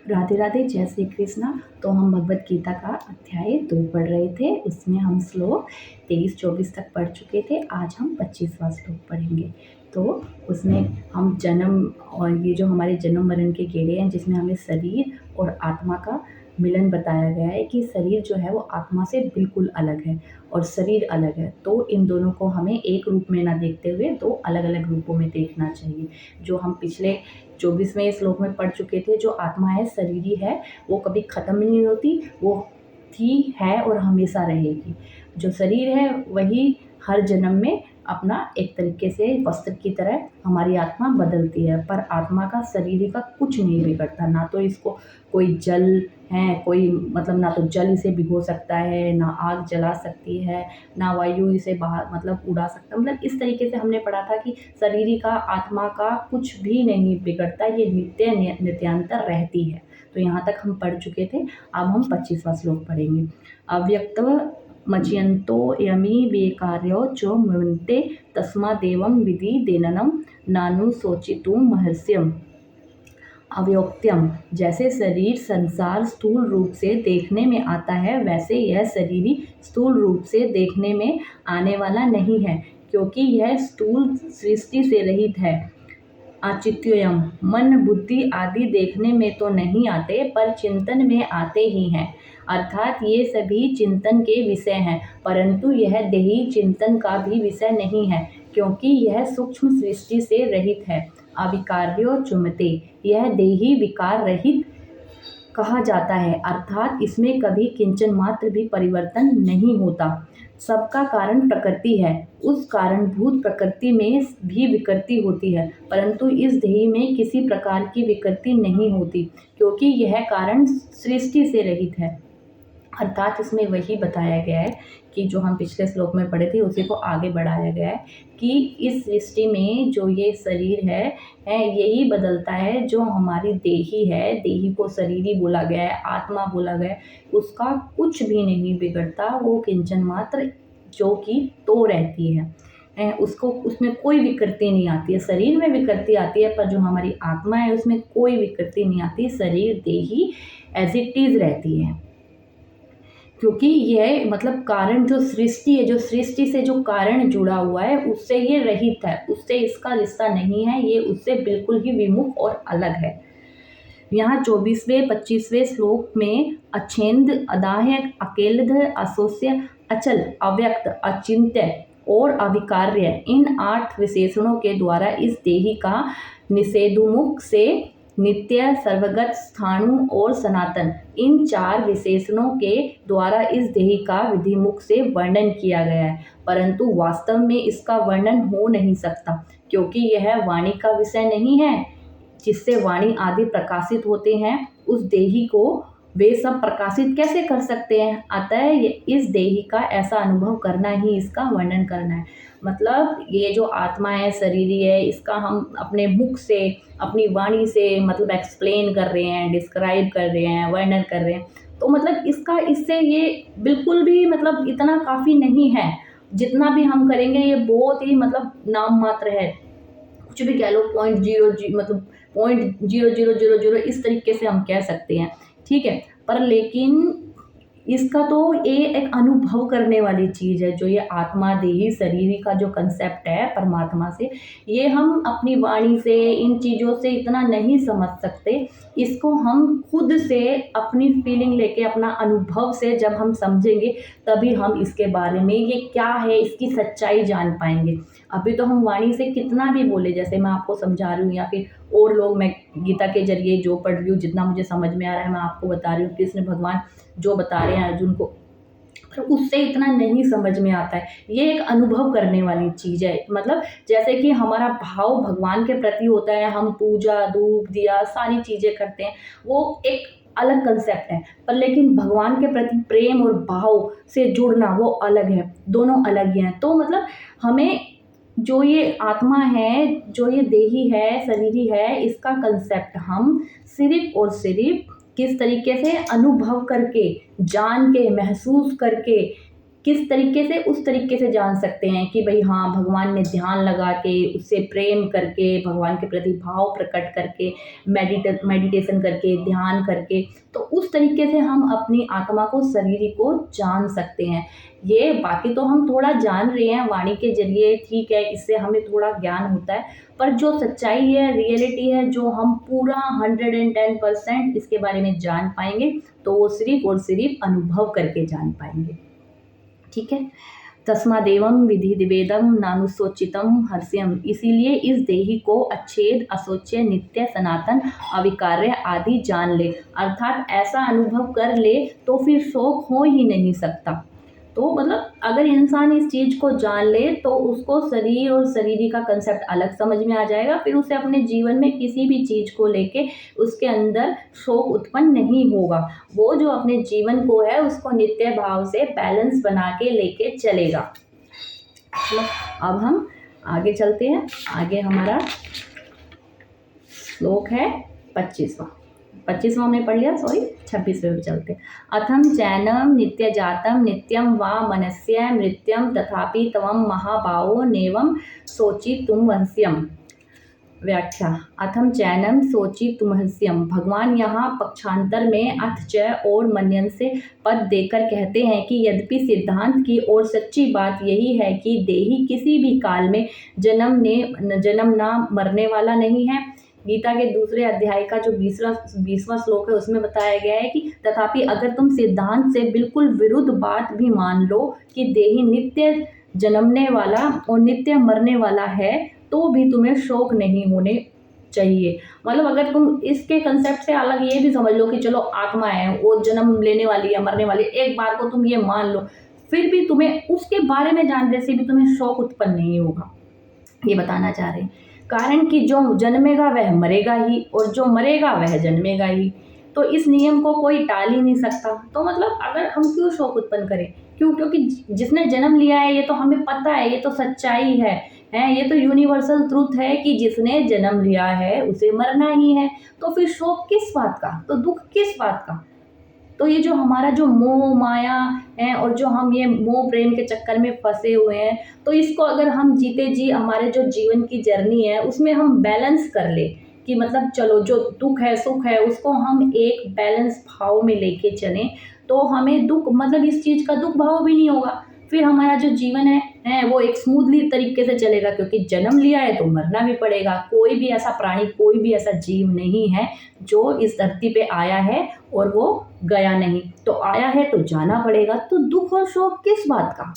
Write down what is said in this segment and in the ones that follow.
राधे राधे, जय श्री कृष्णा। तो हम भगवत गीता का अध्याय 2 पढ़ रहे थे। उसमें हम श्लोक 23-24 तक पढ़ चुके थे। आज हम 25वां श्लोक पढ़ेंगे। तो उसमें हम जन्म और ये जो हमारे जन्म मरण के गेड़े हैं, जिसमें हमें शरीर और आत्मा का मिलन बताया गया है कि शरीर जो है वो आत्मा से बिल्कुल अलग है और शरीर अलग है। तो इन दोनों को हमें एक रूप में ना देखते हुए दो अलग अलग रूपों में देखना चाहिए। जो हम पिछले 24वें श्लोक में पढ़ चुके थे, जो आत्मा है, शरीरी है, वो कभी ख़त्म नहीं होती, वो थी, है और हमेशा रहेगी। जो शरीर है वही हर जन्म में अपना एक तरीके से वस्त्र की तरह हमारी आत्मा बदलती है, पर आत्मा का शरीर का कुछ नहीं बिगड़ता। ना तो इसको कोई जल है, कोई मतलब ना तो जल इसे भिगो सकता है, ना आग जला सकती है, ना वायु इसे बाहर मतलब उड़ा सकता। मतलब इस तरीके से हमने पढ़ा था कि शरीर का आत्मा का कुछ भी नहीं बिगड़ता, ये नित्यांतर रहती है। तो यहाँ तक हम पढ़ चुके थे। अब हम 25वां श्लोक पढ़ेंगे। अव्यक्तव मच्यन्तो यमी बेकार्यो च मुन्ते तस्मादेवं विधि देननम नानुशोचितुं महर्ष्यम्। अव्यक्त्यम, जैसे शरीर संसार स्थूल रूप से देखने में आता है, वैसे यह शरीर स्थूल रूप से देखने में आने वाला नहीं है, क्योंकि यह स्थूल सृष्टि से रहित है। अचित्ययम, मन बुद्धि आदि देखने में तो नहीं आते, पर चिंतन में आते ही हैं। अर्थात ये सभी चिंतन के विषय हैं, परंतु यह देही चिंतन का भी विषय नहीं है, क्योंकि यह सूक्ष्म सृष्टि से रहित है। अविकार्यो चुम्बते, यह देही विकार रहित कहा जाता है, अर्थात इसमें कभी किंचन मात्र भी परिवर्तन नहीं होता। सबका कारण प्रकृति है, उस कारणभूत प्रकृति में भी विकृति होती है, परंतु इस देही में किसी प्रकार की विकृति नहीं होती, क्योंकि यह कारण सृष्टि से रहित है। अर्थात इसमें वही बताया गया है कि जो हम पिछले श्लोक में पढ़े थे उसी को आगे बढ़ाया गया है कि इस सृष्टि में जो ये शरीर है यही बदलता है। जो हमारी देही है, देही को शरीरी बोला गया है, आत्मा बोला गया है, उसका कुछ भी नहीं बिगड़ता। वो किंचन मात्र जो कि तो रहती है, उसको उसमें कोई विकृति नहीं आती है। शरीर में विकृति आती है, पर जो हमारी आत्मा है उसमें कोई विकृति नहीं आती। शरीर देही एज इट इज़ रहती है, क्योंकि यह मतलब कारण जो सृष्टि है, जो सृष्टि से जो कारण जुड़ा हुआ है, उससे ये रहित है, उससे इसका रिश्ता नहीं है, ये उससे बिल्कुल ही विमुख और अलग है। यहाँ 24वें-25वें श्लोक में अच्छेद, अदाह्य, अकेलध, असोस्य, अचल, अव्यक्त, अचिंत्य और अविकार्य, इन 8 विशेषणों के द्वारा इस देही का निषेधोन्मुख से नित्य, सर्वगत, स्थाणु और सनातन, इन 4 विशेषणों के द्वारा इस देही का विधिमुख से वर्णन किया गया है, परंतु वास्तव में इसका वर्णन हो नहीं सकता, क्योंकि यह वाणी का विषय नहीं है। जिससे वाणी आदि प्रकाशित होते हैं, उस देही को वे सब प्रकाशित कैसे कर सकते हैं? अतः इस देही का ऐसा अनुभव करना ही इसका वर्णन करना है। मतलब ये जो आत्मा है, शरीरी है, इसका हम अपने मुख से, अपनी वाणी से मतलब एक्सप्लेन कर रहे हैं, डिस्क्राइब कर रहे हैं, वर्णन कर रहे हैं। तो मतलब इसका इससे ये बिल्कुल भी मतलब इतना काफ़ी नहीं है। जितना भी हम करेंगे ये बहुत ही मतलब नाम मात्र है। कुछ भी कह लो, 0.00 मतलब 0.0000 इस तरीके से हम कह सकते हैं, ठीक है। पर लेकिन इसका तो ये एक अनुभव करने वाली चीज़ है। जो ये आत्मा, देही, शरीर का जो कंसेप्ट है परमात्मा से, ये हम अपनी वाणी से, इन चीज़ों से इतना नहीं समझ सकते। इसको हम खुद से अपनी फीलिंग लेके, अपना अनुभव से जब हम समझेंगे, तभी हम इसके बारे में ये क्या है इसकी सच्चाई जान पाएंगे। अभी तो हम वाणी से कितना भी बोले, जैसे मैं आपको समझा रही हूँ या फिर और लोग, मैं गीता के जरिए जो पढ़ रही हूँ, जितना मुझे समझ में आ रहा है मैं आपको बता रही हूँ। कृष्ण भगवान जो बता रहे हैं अर्जुन को, पर उससे इतना नहीं समझ में आता है। ये एक अनुभव करने वाली चीज़ है। मतलब जैसे कि हमारा भाव भगवान के प्रति होता है, हम पूजा, धूप, दिया सारी चीज़ें करते हैं, वो एक अलग कंसेप्ट है। पर लेकिन भगवान के प्रति प्रेम और भाव से जुड़ना वो अलग है, दोनों अलग ही हैं। तो मतलब हमें जो ये आत्मा है, जो ये देही है, शरीरी है, इसका कंसेप्ट हम सिर्फ और सिर्फ किस तरीके से अनुभव करके, जान के, महसूस करके, किस तरीके से, उस तरीके से जान सकते हैं कि भाई हाँ, भगवान में ध्यान लगा के, उससे प्रेम करके, भगवान के प्रति भाव प्रकट करके, मेडिटेशन करके, ध्यान करके, तो उस तरीके से हम अपनी आत्मा को, शरीर को जान सकते हैं। ये बाकी तो हम थोड़ा जान रहे हैं वाणी के जरिए, ठीक है, इससे हमें थोड़ा ज्ञान होता है, पर जो सच्चाई है, रियलिटी है, जो हम पूरा 110% इसके बारे में जान पाएंगे, तो वो सिर्फ और सिर्फ अनुभव करके जान पाएंगे। ठीक है, तस्मादेवं विधिवेदम नानुशोचितम हर्ष्यम, इसीलिए इस देही को अच्छेद, अशोच्य, नित्य, सनातन, अविकार्य आदि जान ले, अर्थात ऐसा अनुभव कर ले तो फिर शोक हो ही नहीं सकता। तो मतलब अगर इंसान इस चीज़ को जान ले तो उसको शरीर और शरीरी का कंसेप्ट अलग समझ में आ जाएगा, फिर उसे अपने जीवन में किसी भी चीज़ को लेके उसके अंदर शोक उत्पन्न नहीं होगा। वो जो अपने जीवन को है उसको नित्य भाव से बैलेंस बना के लेके चलेगा। तो अब हम आगे चलते हैं। आगे हमारा श्लोक है 25वां हमने पढ़ लिया, 26वें पे चलते हैं। अथम चैनम नित्य जातम नित्यम वा मनस्य मृत्यम तथापि तवम महाभावो नेवम सोची तुम्हस्यम। व्याख्या, अथम चैनम सोची तुम्हस्यम, भगवान यहाँ पक्षांतर में अथ च और मनन से पद देकर कहते हैं कि यद्यपि सिद्धांत की और सच्ची बात यही है कि देही किसी भी काल में जन्म ना मरने वाला नहीं है। गीता के दूसरे अध्याय का जो 20वां श्लोक है उसमें बताया गया है कि तथापि अगर तुम सिद्धांत से बिल्कुल विरुद्ध बात भी मान लो कि देही नित्य जन्मने वाला और नित्य मरने वाला है, तो भी तुम्हें शोक नहीं होने चाहिए। मतलब अगर तुम इसके कंसेप्ट से अलग ये भी समझ लो कि चलो आत्मा है, वो जन्म लेने वाली है, मरने वाली, एक बार को तुम ये मान लो, फिर भी तुम्हें उसके बारे में जानने से भी तुम्हें शोक उत्पन्न नहीं होगा, ये बताना चाह रहे हैं। कारण कि जो जन्मेगा वह मरेगा ही, और जो मरेगा वह जन्मेगा ही, तो इस नियम को कोई टाल ही नहीं सकता। तो मतलब अगर हम क्यों शोक उत्पन्न करें, क्योंकि जिसने जन्म लिया है ये तो हमें पता है, ये तो सच्चाई है, ये तो यूनिवर्सल ट्रूथ है कि जिसने जन्म लिया है उसे मरना ही है, तो फिर शोक किस बात का, तो दुख किस बात का। तो ये जो हमारा जो मोह माया है और जो हम ये मोह प्रेम के चक्कर में फंसे हुए हैं, तो इसको अगर हम जीते जी हमारे जो जीवन की जर्नी है उसमें हम बैलेंस कर ले कि मतलब चलो जो दुख है सुख है उसको हम एक बैलेंस भाव में लेके चलें, तो हमें दुख मतलब इस चीज़ का दुख भाव भी नहीं होगा, फिर हमारा जो जीवन है वो एक स्मूथली तरीके से चलेगा, क्योंकि जन्म लिया है तो मरना भी पड़ेगा। कोई भी ऐसा प्राणी, कोई भी ऐसा जीव नहीं है जो इस धरती पे आया है और वो गया नहीं, तो आया है तो जाना पड़ेगा, तो दुख और शोक किस बात का।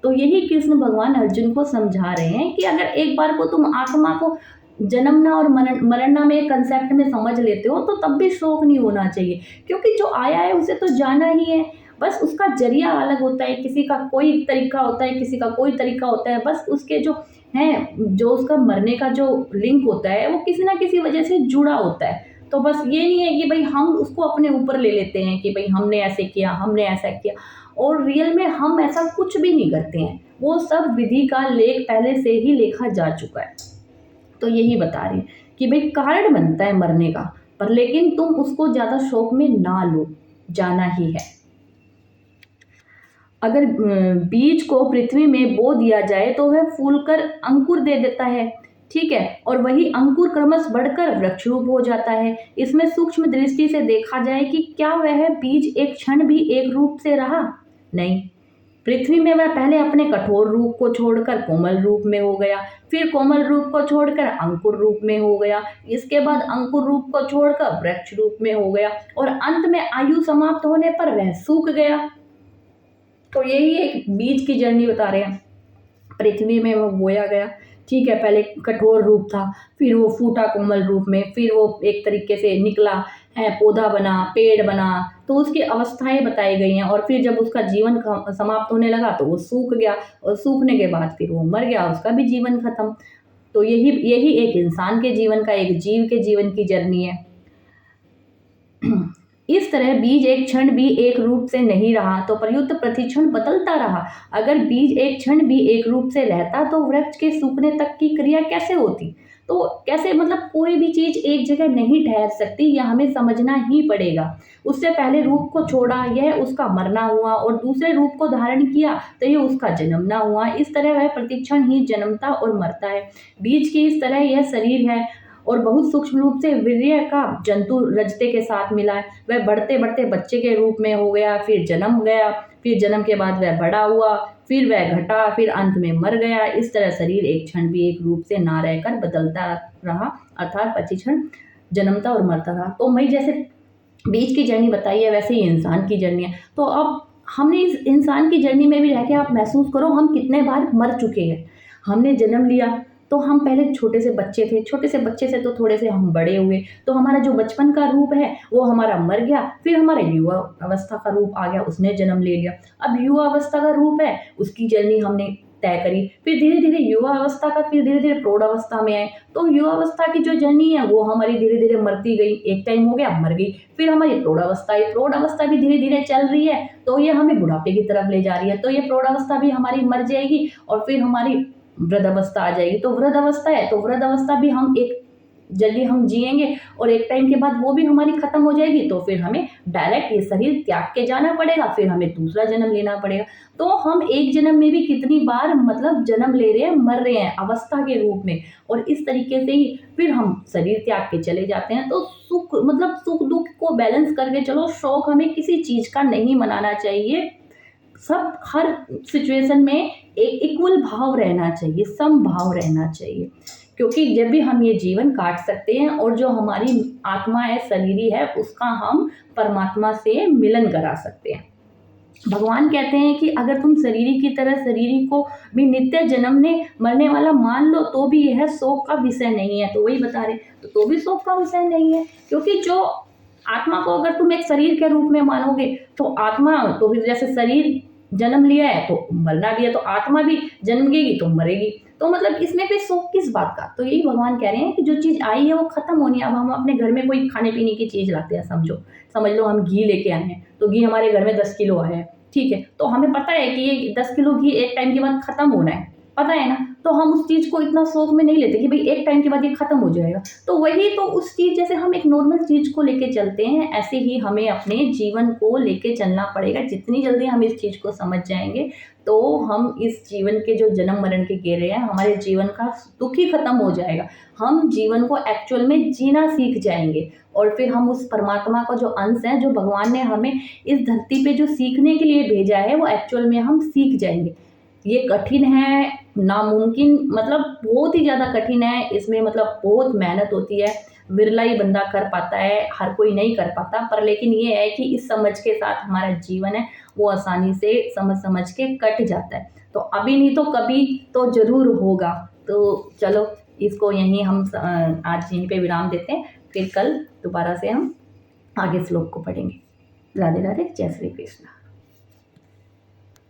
तो यही कृष्ण भगवान अर्जुन को समझा रहे हैं कि अगर एक बार को तुम आत्मा को जन्मना और मरना में कंसेप्ट में समझ लेते हो तो तब भी शोक नहीं होना चाहिए, क्योंकि जो आया है उसे तो जाना ही है, बस उसका जरिया अलग होता है, किसी का कोई तरीका होता है, किसी का कोई तरीका होता है, बस उसके जो है जो उसका मरने का जो लिंक होता है वो किसी ना किसी वजह से जुड़ा होता है। तो बस ये नहीं है कि भाई हम उसको अपने ऊपर ले लेते हैं कि भाई हमने ऐसे किया, हमने ऐसा किया, और रियल में हम ऐसा कुछ भी नहीं करते हैं, वो सब विधि का लेख पहले से ही लिखा जा चुका है। तो यही बता रही कि भाई कारण बनता है मरने का, पर लेकिन तुम उसको ज़्यादा शौक में ना लो, जाना ही है। अगर बीज को पृथ्वी में बो दिया जाए तो वह फूलकर अंकुर दे देता है, ठीक है, और वही अंकुर क्रमश बढ़कर वृक्ष रूप हो जाता है। इसमें सूक्ष्म दृष्टि से देखा जाए कि क्या वह बीज एक क्षण भी एक रूप से रहा? नहीं। पृथ्वी में वह पहले अपने कठोर रूप को छोड़कर कोमल रूप में हो गया, फिर कोमल रूप को छोड़कर अंकुर रूप में हो गया, इसके बाद अंकुर रूप को छोड़कर वृक्ष रूप में हो गया, और अंत में आयु समाप्त होने पर वह सूख गया। तो यही एक बीज की जर्नी बता रहे हैं। पृथ्वी में वो बोया गया, ठीक है, पहले कठोर रूप था, फिर वो फूटा कोमल रूप में, फिर वो एक तरीके से निकला है, पौधा बना, पेड़ बना, तो उसकी अवस्थाएं बताई गई हैं, और फिर जब उसका जीवन समाप्त होने लगा तो वो सूख गया, और सूखने के बाद फिर वो मर गया, उसका भी जीवन खत्म। तो यही एक इंसान के जीवन का, एक जीव के जीवन की जर्नी है। इस तरह बीज एक क्षण भी एक रूप से नहीं रहा तो प्रयुक्त प्रतिक्षण बदलता रहा। अगर बीज एक क्षण भी एक रूप से रहता तो वृक्ष के सूखने तक की क्रिया कैसे होती? तो कैसे मतलब कोई भी चीज़ एक जगह नहीं ठहर सकती, यह हमें समझना ही पड़ेगा। उससे पहले रूप को छोड़ा, यह उसका मरना हुआ, और दूसरे रूप को धारण किया तो ये उसका जन्मना हुआ। इस तरह वह प्रतिक्षण ही जन्मता और मरता है। बीज की इस तरह यह शरीर है, और बहुत सूक्ष्म रूप से वीर्य का जंतु रजते के साथ मिला है। वह बढ़ते बढ़ते बच्चे के रूप में हो गया, फिर जन्म गया, फिर जन्म के बाद वह बड़ा हुआ, फिर वह घटा, फिर अंत में मर गया। इस तरह शरीर एक क्षण भी एक रूप से ना रहकर बदलता रहा, अर्थात प्रतिक्षण जन्मता और मरता रहा। तो मैं जैसे बीज की जर्नी बताई है, वैसे ही इंसान की जर्नी है। तो अब हमने इस इंसान की जर्नी में भी रह के आप महसूस करो, हम कितने बार मर चुके हैं। हमने जन्म लिया तो हम पहले छोटे से बच्चे थे, छोटे से बच्चे से तो थोड़े से हम बड़े हुए, तो हमारा जो बचपन का रूप है वो हमारा मर गया। फिर हमारा युवा अवस्था का रूप आ गया, उसने जन्म ले लिया। अब युवा अवस्था का रूप है, उसकी जर्नी हमने तय करी। फिर धीरे धीरे युवा अवस्था का, फिर धीरे धीरे प्रौढ़ अवस्था में आए। तो युवा अवस्था की जो जर्नी है वो हमारी धीरे धीरे मरती गई, एक टाइम हो गया मर गई। फिर हमारी प्रौढ़ अवस्था आई, प्रौढ़ अवस्था भी धीरे धीरे चल रही है, तो ये हमें बुढ़ापे की तरफ ले जा रही है। तो ये प्रौढ़ अवस्था भी हमारी मर जाएगी, और फिर हमारी वृद्ध अवस्था आ जाएगी। तो वृद्ध अवस्था है, तो वृद्ध अवस्था भी हम एक जल्दी हम जिएंगे, और एक टाइम के बाद वो भी हमारी खत्म हो जाएगी। तो फिर हमें डायरेक्ट ये शरीर त्याग के जाना पड़ेगा, फिर हमें दूसरा जन्म लेना पड़ेगा। तो हम एक जन्म में भी कितनी बार मतलब जन्म ले रहे हैं, मर रहे हैं अवस्था के रूप में, और इस तरीके से ही फिर हम शरीर त्याग के चले जाते हैं। तो सुख मतलब सुख दुख को बैलेंस करके चलो, शौक हमें किसी चीज का नहीं मनाना चाहिए। सब हर सिचुएशन में एक इक्वल भाव रहना चाहिए, समभाव रहना चाहिए, क्योंकि जब भी हम ये जीवन काट सकते हैं, और जो हमारी आत्मा है, शरीरी है, उसका हम परमात्मा से मिलन करा सकते हैं। भगवान कहते हैं कि अगर तुम शरीरी की तरह शरीरी को भी नित्य जन्मने मरने वाला मान लो, तो भी यह शोक का विषय नहीं है। तो वही बता रहे, तो भी शोक का विषय नहीं है, क्योंकि जो आत्मा को अगर तुम एक शरीर के रूप में मानोगे, तो आत्मा तो फिर जैसे शरीर जन्म लिया है तो मरना भी है, तो आत्मा भी जन्म लेगी तो मरेगी। तो मतलब इसमें फिर शोक किस बात का। तो यही भगवान कह रहे हैं कि जो चीज़ आई है वो खत्म होनी है। अब हम अपने घर में कोई खाने पीने की चीज़ लाते हैं, समझ लो हम घी लेके आए हैं, तो घी हमारे घर में 10 किलो आया है, ठीक है, तो हमें पता है कि ये 10 किलो घी एक टाइम के बाद खत्म होना है, पता है ना। तो हम उस चीज़ को इतना शौक में नहीं लेते कि भाई एक टाइम के बाद ये खत्म हो जाएगा। तो वही तो उस चीज़, जैसे हम एक नॉर्मल चीज़ को लेके चलते हैं, ऐसे ही हमें अपने जीवन को लेके चलना पड़ेगा। जितनी जल्दी हम इस चीज़ को समझ जाएंगे, तो हम इस जीवन के जो जन्म मरण के घेरे हैं, हमारे जीवन का दुख ही खत्म हो जाएगा। हम जीवन को एक्चुअल में जीना सीख जाएंगे, और फिर हम उस परमात्मा का जो अंश है, जो भगवान ने हमें इस धरती पे जो सीखने के लिए भेजा है, वो एक्चुअल में हम सीख जाएंगे। ये कठिन है, नामुमकिन, मतलब बहुत ही ज़्यादा कठिन है। इसमें मतलब बहुत मेहनत होती है, विरला ही बंदा कर पाता है, हर कोई नहीं कर पाता। पर लेकिन ये है कि इस समझ के साथ हमारा जीवन है वो आसानी से समझ के कट जाता है। तो अभी नहीं तो कभी तो ज़रूर होगा। तो चलो इसको यहीं हम आज यहीं पे विराम देते हैं, फिर कल दोबारा से हम आगे श्लोक को पढ़ेंगे। राधे राधे, जय श्री कृष्ण।